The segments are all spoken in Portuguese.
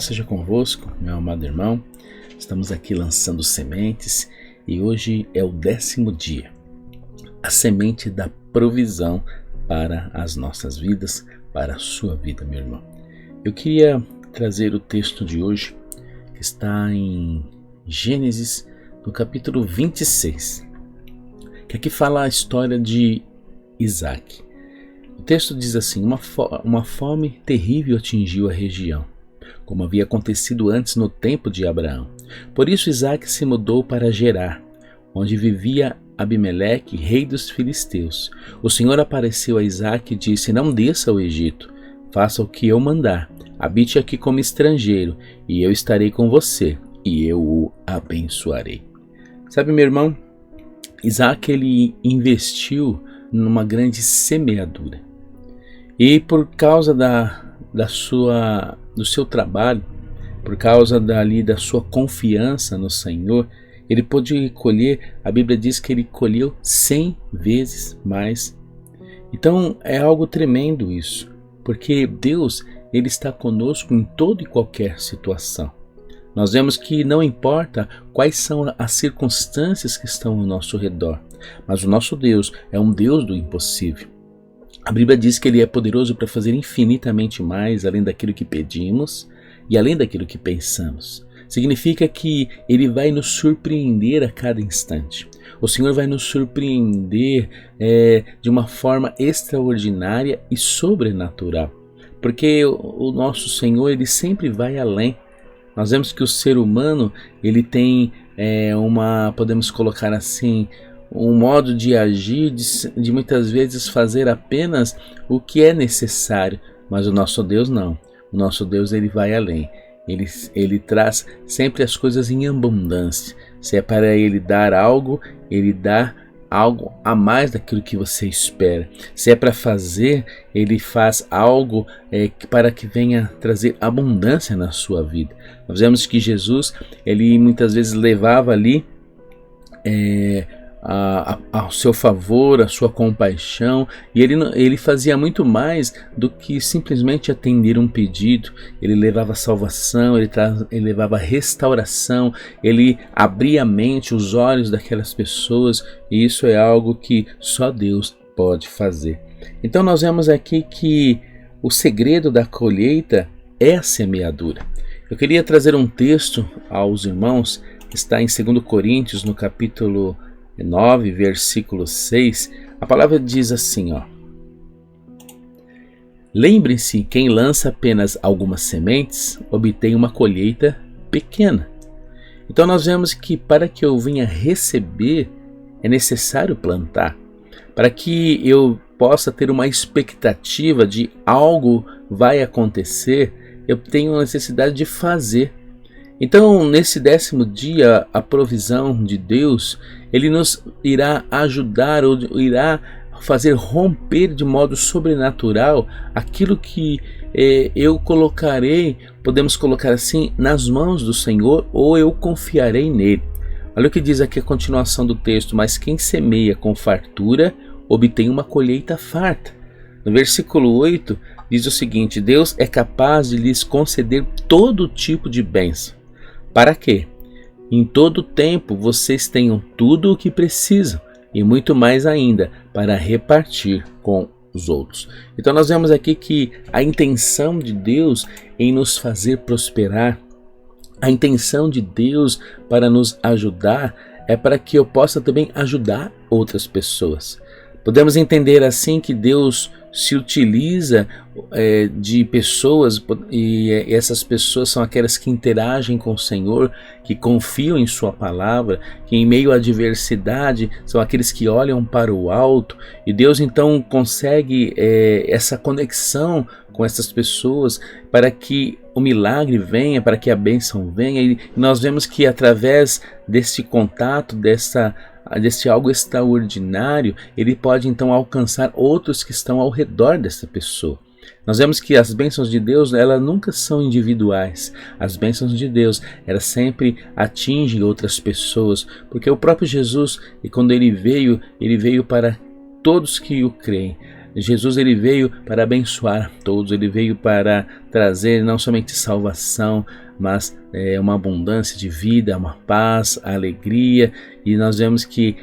paz seja convosco, meu amado irmão. Estamos aqui lançando sementes e hoje é o 10º dia. A semente da provisão para as nossas vidas, para a sua vida, meu irmão. Eu queria trazer o texto de hoje, que está em Gênesis, no capítulo 26, que aqui fala a história de Isaac. O texto diz assim: uma fome terrível atingiu a região, como havia acontecido antes no tempo de Abraão. Por isso Isaac se mudou para Gerar, onde vivia Abimeleque, rei dos filisteus. O Senhor apareceu a Isaac e disse: não desça ao Egito, faça o que eu mandar, habite aqui como estrangeiro, e eu estarei com você, e eu o abençoarei. Sabe, meu irmão, Isaac ele investiu numa grande semeadura. E por causa do seu trabalho, por causa da sua confiança no Senhor, ele pôde colher. A Bíblia diz que ele colheu 100 vezes mais. Então é algo tremendo isso, porque Deus ele está conosco em toda e qualquer situação. Nós vemos que não importa quais são as circunstâncias que estão ao nosso redor, mas o nosso Deus é um Deus do impossível. A Bíblia diz que Ele é poderoso para fazer infinitamente mais, além daquilo que pedimos e além daquilo que pensamos. Significa que Ele vai nos surpreender a cada instante. O Senhor vai nos surpreender de uma forma extraordinária e sobrenatural, porque o nosso Senhor ele sempre vai além. Nós vemos que o ser humano ele tem podemos colocar assim, um modo de agir, de muitas vezes fazer apenas o que é necessário, mas o nosso Deus não. O nosso Deus ele vai além. Ele traz sempre as coisas em abundância. Se é para Ele dar algo, Ele dá algo a mais daquilo que você espera. Se é para fazer, Ele faz algo para que venha trazer abundância na sua vida. Nós vemos que Jesus, Ele muitas vezes levava ali ao seu favor, a sua compaixão, e ele fazia muito mais do que simplesmente atender um pedido. Ele levava salvação, ele levava restauração, ele abria a mente, os olhos daquelas pessoas, e isso é algo que só Deus pode fazer. Então nós vemos aqui que o segredo da colheita é a semeadura. Eu queria trazer um texto aos irmãos, que está em 2 Coríntios, no capítulo 9, versículo 6, a palavra diz assim, lembre-se, quem lança apenas algumas sementes, obtém uma colheita pequena. Então nós vemos que para que eu venha receber, é necessário plantar. Para que eu possa ter uma expectativa de algo vai acontecer, eu tenho a necessidade de fazer. Então, nesse 10º dia, a provisão de Deus, Ele nos irá ajudar ou irá fazer romper de modo sobrenatural aquilo que eu colocarei, podemos colocar assim, nas mãos do Senhor, ou eu confiarei nele. Olha o que diz aqui a continuação do texto: mas quem semeia com fartura, obtém uma colheita farta. No versículo 8, diz o seguinte: Deus é capaz de lhes conceder todo tipo de bênção. Para quê? Em todo tempo vocês tenham tudo o que precisam e muito mais ainda para repartir com os outros. Então nós vemos aqui que a intenção de Deus em nos fazer prosperar, a intenção de Deus para nos ajudar é para que eu possa também ajudar outras pessoas. Podemos entender assim que Deus se utiliza de pessoas, e essas pessoas são aquelas que interagem com o Senhor, que confiam em sua palavra, que em meio à adversidade são aqueles que olham para o alto, e Deus então consegue essa conexão com essas pessoas para que o milagre venha, para que a bênção venha. E nós vemos que através desse contato, desse algo extraordinário, ele pode então alcançar outros que estão ao redor dessa pessoa. Nós vemos que as bênçãos de Deus, elas nunca são individuais. As bênçãos de Deus, elas sempre atingem outras pessoas, porque o próprio Jesus, e quando ele veio para todos que o creem. Jesus ele veio para abençoar todos, ele veio para trazer não somente salvação, mas uma abundância de vida, uma paz, alegria. E nós vemos que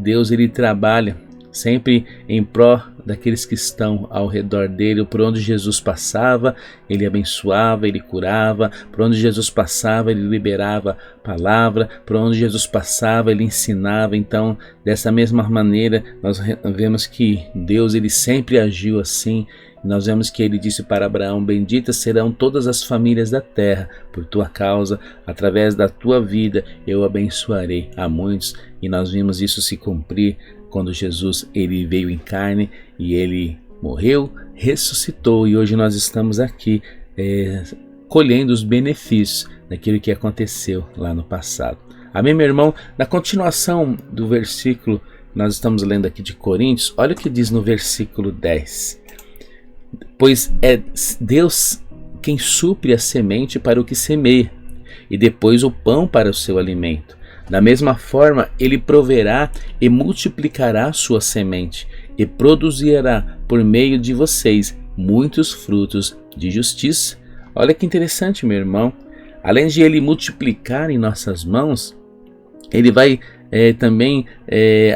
Deus ele trabalha sempre em pró daqueles que estão ao redor dele. Por onde Jesus passava, ele abençoava, ele curava. Por onde Jesus passava, ele liberava palavra. Por onde Jesus passava, ele ensinava. Então, dessa mesma maneira, nós vemos que Deus ele sempre agiu assim. Nós vemos que ele disse para Abraão: benditas serão todas as famílias da terra, por tua causa, através da tua vida, eu abençoarei a muitos. E nós vimos isso se cumprir quando Jesus ele veio em carne e ele morreu, ressuscitou, e hoje nós estamos aqui colhendo os benefícios daquilo que aconteceu lá no passado. Amém, meu irmão? Na continuação do versículo, nós estamos lendo aqui de Coríntios, olha o que diz no versículo 10. Pois é Deus quem supre a semente para o que semeia, e depois o pão para o seu alimento. Da mesma forma, ele proverá e multiplicará sua semente, e produzirá por meio de vocês muitos frutos de justiça. Olha que interessante, meu irmão. Além de ele multiplicar em nossas mãos, ele vai também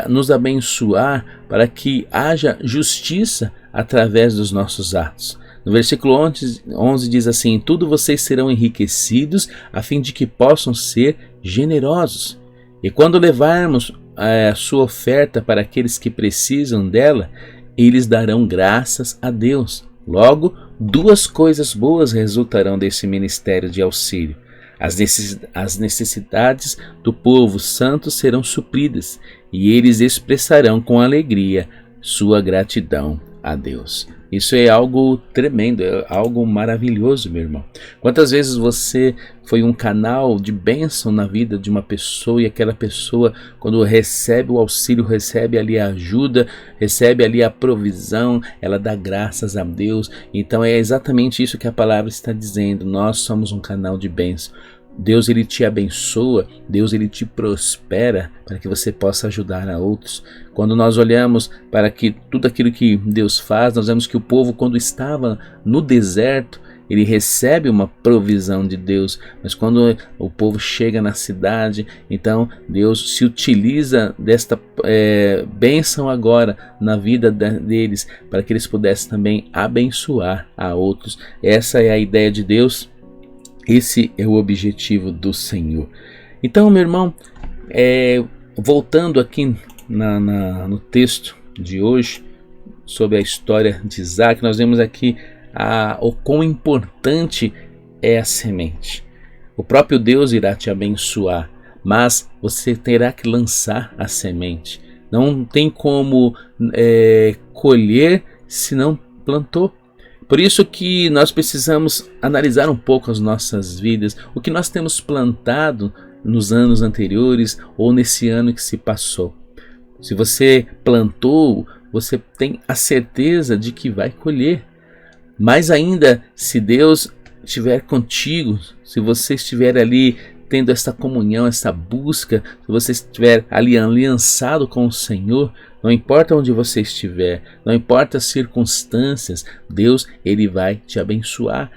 nos abençoar para que haja justiça através dos nossos atos. No versículo 11 diz assim: em tudo vocês serão enriquecidos, a fim de que possam ser generosos. E quando levarmos a sua oferta para aqueles que precisam dela, eles darão graças a Deus. Logo, duas coisas boas resultarão desse ministério de auxílio. As necessidades do povo santo serão supridas, e eles expressarão com alegria sua gratidão a Deus. Isso é algo tremendo, é algo maravilhoso, meu irmão. Quantas vezes você foi um canal de bênção na vida de uma pessoa, e aquela pessoa, quando recebe o auxílio, recebe ali a ajuda, recebe ali a provisão, ela dá graças a Deus. Então é exatamente isso que a palavra está dizendo. Nós somos um canal de bênção. Deus ele te abençoa, Deus ele te prospera para que você possa ajudar a outros. Quando nós olhamos para que tudo aquilo que Deus faz, nós vemos que o povo, quando estava no deserto, ele recebe uma provisão de Deus, mas quando o povo chega na cidade, então Deus se utiliza desta bênção agora na vida deles, para que eles pudessem também abençoar a outros. Essa é a ideia de Deus. Esse é o objetivo do Senhor. Então, meu irmão, voltando aqui no texto de hoje, sobre a história de Isaac, nós vemos aqui o quão importante é a semente. O próprio Deus irá te abençoar, mas você terá que lançar a semente. Não tem como colher se não plantou. Por isso que nós precisamos analisar um pouco as nossas vidas, o que nós temos plantado nos anos anteriores ou nesse ano que se passou. Se você plantou, você tem a certeza de que vai colher. Mais ainda, se Deus estiver contigo, se você estiver ali tendo essa comunhão, essa busca, se você estiver ali aliançado com o Senhor, não importa onde você estiver, não importa as circunstâncias, Deus ele vai te abençoar.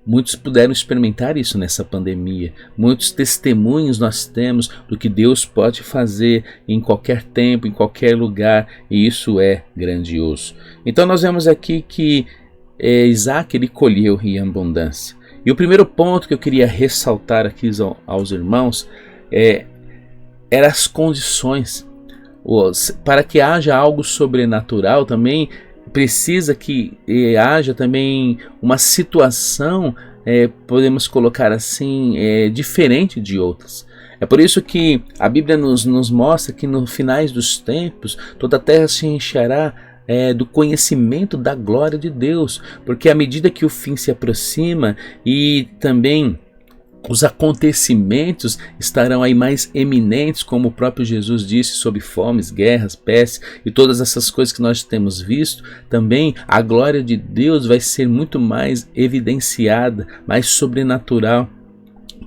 Muitos puderam experimentar isso nessa pandemia. Muitos testemunhos nós temos do que Deus pode fazer em qualquer tempo, em qualquer lugar, e isso é grandioso. Então nós vemos aqui que Isaac ele colheu em abundância. E o primeiro ponto que eu queria ressaltar aqui aos irmãos eram as condições. Para que haja algo sobrenatural também precisa que haja também uma situação, podemos colocar assim, diferente de outras. É por isso que a Bíblia nos mostra que no finais dos tempos toda a terra se encherá do conhecimento da glória de Deus, porque à medida que o fim se aproxima e também os acontecimentos estarão aí mais eminentes, como o próprio Jesus disse, sobre fomes, guerras, pestes e todas essas coisas que nós temos visto, também a glória de Deus vai ser muito mais evidenciada, mais sobrenatural,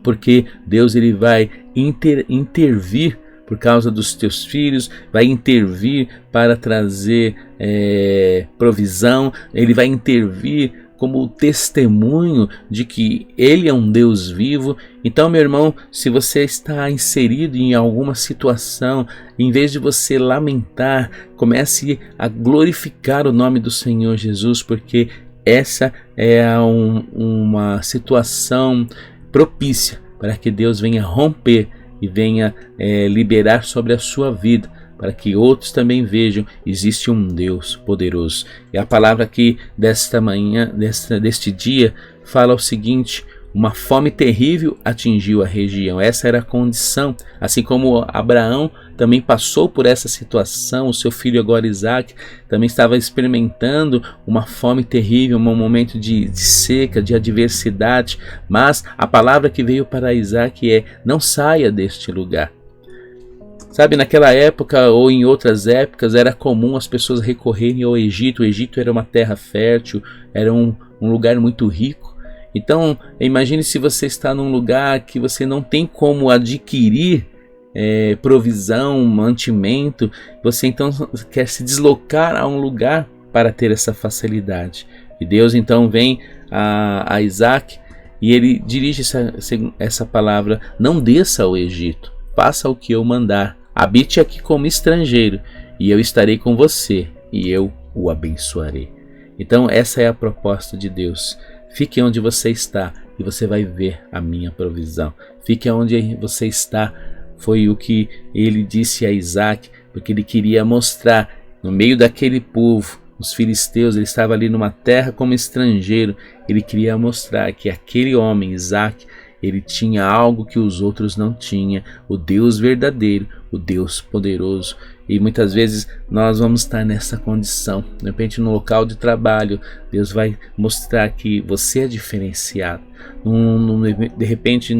porque Deus ele vai intervir por causa dos teus filhos, vai intervir para trazer provisão, Ele vai intervir como testemunho de que Ele é um Deus vivo. Então, meu irmão, se você está inserido em alguma situação, em vez de você lamentar, comece a glorificar o nome do Senhor Jesus, porque essa é uma situação propícia para que Deus venha romper e venha liberar sobre a sua vida, para que outros também vejam, existe um Deus poderoso. E a palavra aqui desta manhã, deste dia, fala o seguinte: uma fome terrível atingiu a região. Essa era a condição, assim como Abraão também passou por essa situação, o seu filho agora Isaac também estava experimentando uma fome terrível, um momento de seca, de adversidade, mas a palavra que veio para Isaac é: não saia deste lugar. Sabe, naquela época ou em outras épocas era comum as pessoas recorrerem ao Egito. O Egito era uma terra fértil, era um lugar muito rico. Então, imagine se você está num lugar que você não tem como adquirir provisão, mantimento. Você então quer se deslocar a um lugar para ter essa facilidade. E Deus então vem a Isaac e ele dirige essa palavra: não desça ao Egito, faça o que eu mandar. Habite aqui como estrangeiro, e eu estarei com você, e eu o abençoarei. Então essa é a proposta de Deus. Fique onde você está, e você vai ver a minha provisão. Fique onde você está, foi o que ele disse a Isaac, porque ele queria mostrar, no meio daquele povo, os filisteus, ele estava ali numa terra como estrangeiro, ele queria mostrar que aquele homem, Isaac, ele tinha algo que os outros não tinham, o Deus verdadeiro, o Deus poderoso. E muitas vezes nós vamos estar nessa condição. De repente, no local de trabalho, Deus vai mostrar que você é diferenciado. De repente,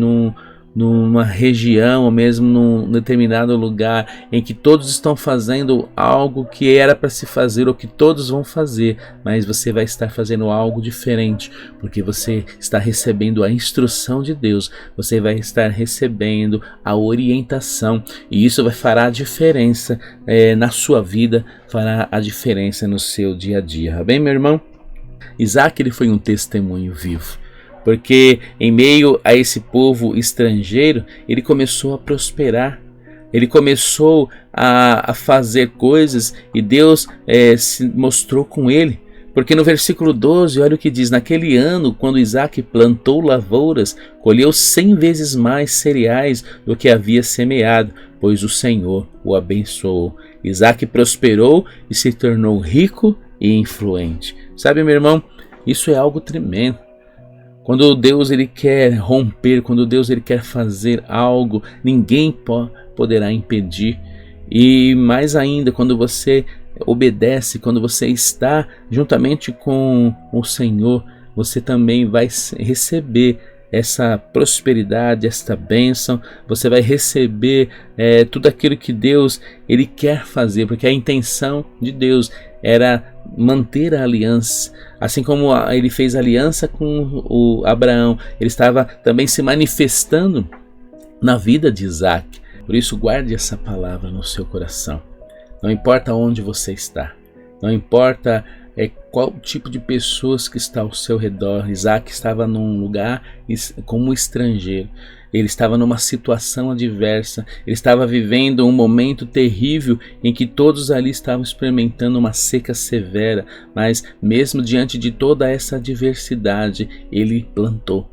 numa região ou mesmo num determinado lugar em que todos estão fazendo algo que era para se fazer ou que todos vão fazer, mas você vai estar fazendo algo diferente, porque você está recebendo a instrução de Deus, você vai estar recebendo a orientação, e isso vai fará a diferença na sua vida, fará a diferença no seu dia a dia. Tá bem, meu irmão? Isaac, ele foi um testemunho vivo, porque em meio a esse povo estrangeiro, ele começou a prosperar, ele começou a fazer coisas e Deus se mostrou com ele. Porque no versículo 12, olha o que diz: naquele ano, quando Isaac plantou lavouras, colheu 100 vezes mais cereais do que havia semeado, pois o Senhor o abençoou. Isaac prosperou e se tornou rico e influente. Sabe, meu irmão, isso é algo tremendo. Quando Deus ele quer romper, quando Deus ele quer fazer algo, ninguém poderá impedir. E mais ainda, quando você obedece, quando você está juntamente com o Senhor, você também vai receber essa prosperidade, esta bênção. Você vai receber tudo aquilo que Deus ele quer fazer, porque a intenção de Deus era manter a aliança. Assim como ele fez aliança com o Abraão, ele estava também se manifestando na vida de Isaac. Por isso, guarde essa palavra no seu coração. Não importa onde você está, não importa qual tipo de pessoas que está ao seu redor. Isaac estava num lugar como estrangeiro, ele estava numa situação adversa, ele estava vivendo um momento terrível em que todos ali estavam experimentando uma seca severa, mas mesmo diante de toda essa adversidade, ele plantou.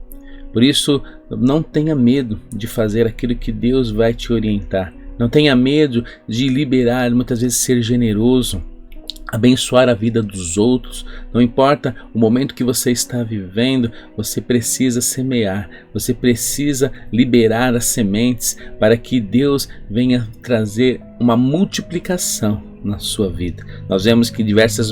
Por isso, não tenha medo de fazer aquilo que Deus vai te orientar. Não tenha medo de liberar, muitas vezes ser generoso, abençoar a vida dos outros. Não importa o momento que você está vivendo, você precisa semear, você precisa liberar as sementes para que Deus venha trazer uma multiplicação na sua vida. Nós vemos que diversas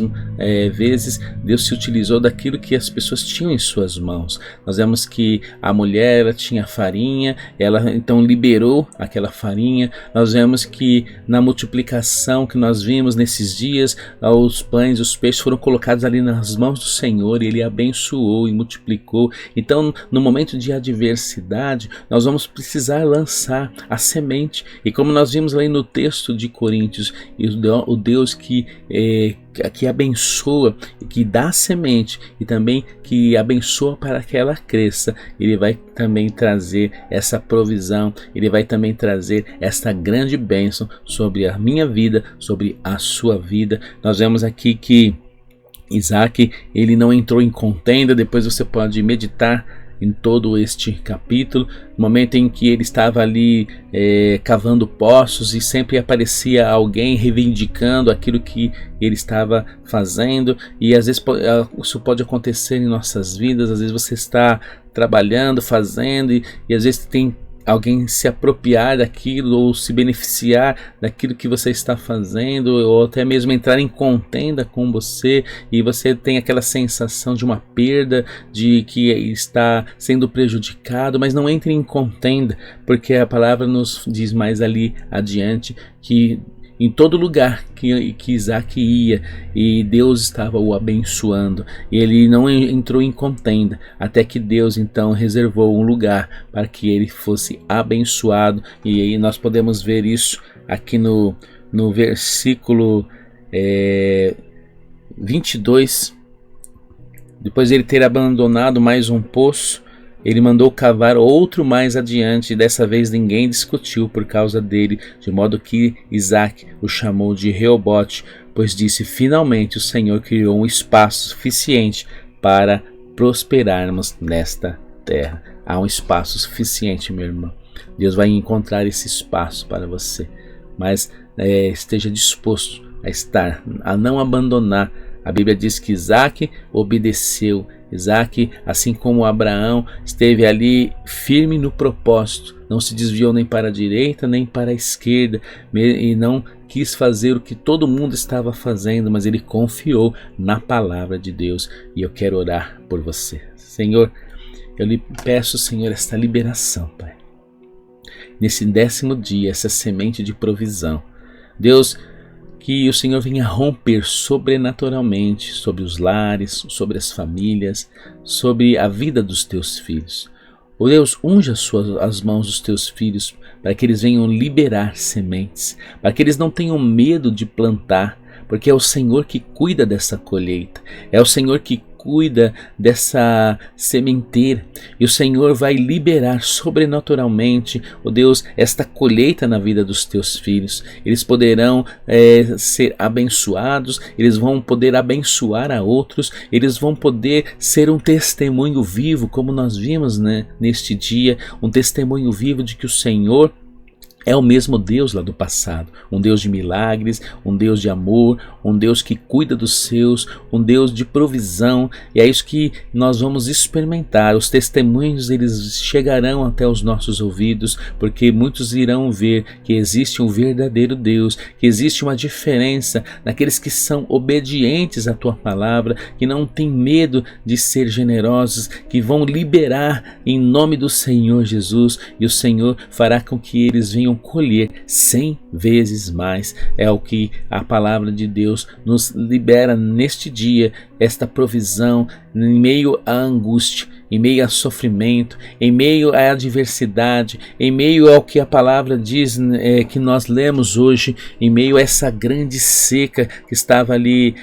vezes Deus se utilizou daquilo que as pessoas tinham em suas mãos. Nós vemos que a mulher, ela tinha farinha, ela então liberou aquela farinha. Nós vemos que na multiplicação que nós vimos nesses dias, os pães e os peixes foram colocados ali nas mãos do Senhor, e Ele abençoou e multiplicou. Então, no momento de adversidade, nós vamos precisar lançar a semente. E como nós vimos ali no texto de Coríntios, o Deus que abençoa, que dá semente e também que abençoa para que ela cresça, Ele vai também trazer essa provisão, Ele vai também trazer essa grande bênção sobre a minha vida, sobre a sua vida. Nós vemos aqui que Isaac, ele não entrou em contenda. Depois você pode meditar em todo este capítulo, no momento em que ele estava ali cavando poços, e sempre aparecia alguém reivindicando aquilo que ele estava fazendo. E às vezes isso pode acontecer em nossas vidas. Às vezes você está trabalhando, fazendo, e às vezes tem alguém se apropriar daquilo ou se beneficiar daquilo que você está fazendo, ou até mesmo entrar em contenda com você, e você tem aquela sensação de uma perda, de que está sendo prejudicado. Mas não entre em contenda, porque a palavra nos diz mais ali adiante que em todo lugar que Isaac ia, e Deus estava o abençoando, e ele não entrou em contenda, até que Deus então reservou um lugar para que ele fosse abençoado. E aí nós podemos ver isso aqui no versículo 22. Depois de ele ter abandonado mais um poço, ele mandou cavar outro mais adiante, e dessa vez ninguém discutiu por causa dele, de modo que Isaac o chamou de Reobote, pois disse: finalmente o Senhor criou um espaço suficiente para prosperarmos nesta terra. Há um espaço suficiente, meu irmão. Deus vai encontrar esse espaço para você, mas esteja disposto a não abandonar. A Bíblia diz que Isaac obedeceu. Isaac, assim como Abraão, esteve ali firme no propósito, não se desviou nem para a direita nem para a esquerda, e não quis fazer o que todo mundo estava fazendo, mas ele confiou na palavra de Deus. E eu quero orar por você. Senhor, eu lhe peço, Senhor, esta liberação, Pai, nesse 10º dia, essa semente de provisão. Deus, que o Senhor venha romper sobrenaturalmente sobre os lares, sobre as famílias, sobre a vida dos teus filhos. Ó Deus, unja as mãos dos teus filhos para que eles venham liberar sementes, para que eles não tenham medo de plantar, porque é o Senhor que cuida dessa colheita, é o Senhor que cuida dessa sementeira, e o Senhor vai liberar sobrenaturalmente, ó Deus, esta colheita na vida dos teus filhos. Eles poderão ser abençoados, eles vão poder abençoar a outros, eles vão poder ser um testemunho vivo, como nós vimos, né, neste dia, um testemunho vivo de que o Senhor é o mesmo Deus lá do passado, um Deus de milagres, um Deus de amor, um Deus que cuida dos seus, um Deus de provisão. E é isso que nós vamos experimentar. Os testemunhos, eles chegarão até os nossos ouvidos, porque muitos irão ver que existe um verdadeiro Deus, que existe uma diferença naqueles que são obedientes à tua palavra, que não têm medo de ser generosos, que vão liberar em nome do Senhor Jesus, e o Senhor fará com que eles venham colher 100 vezes mais. É o que a palavra de Deus nos libera neste dia, esta provisão em meio à angústia, em meio a sofrimento, em meio à adversidade, em meio ao que a palavra diz, que nós lemos hoje, em meio a essa grande seca que estava ali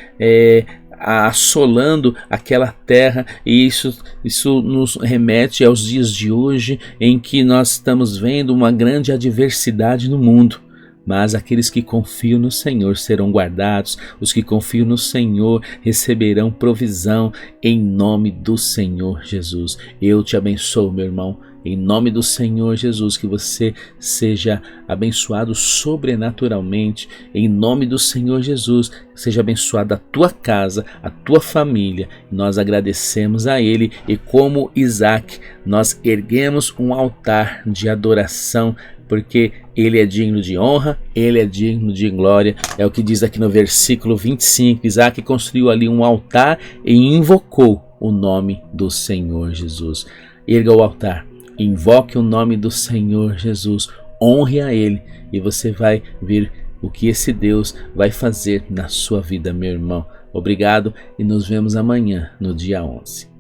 assolando aquela terra. E isso nos remete aos dias de hoje, em que nós estamos vendo uma grande adversidade no mundo. Mas aqueles que confiam no Senhor serão guardados, os que confiam no Senhor receberão provisão em nome do Senhor Jesus. Eu te abençoo, meu irmão, em nome do Senhor Jesus, que você seja abençoado sobrenaturalmente, em nome do Senhor Jesus, seja abençoada a tua casa, a tua família. Nós agradecemos a Ele, e como Isaac, nós erguemos um altar de adoração porque Ele é digno de honra, Ele é digno de glória. É o que diz aqui no versículo 25. Isaac construiu ali um altar e invocou o nome do Senhor Jesus. Erga o altar, invoque o nome do Senhor Jesus, honre a Ele e você vai ver o que esse Deus vai fazer na sua vida, meu irmão. Obrigado e nos vemos amanhã no dia 11.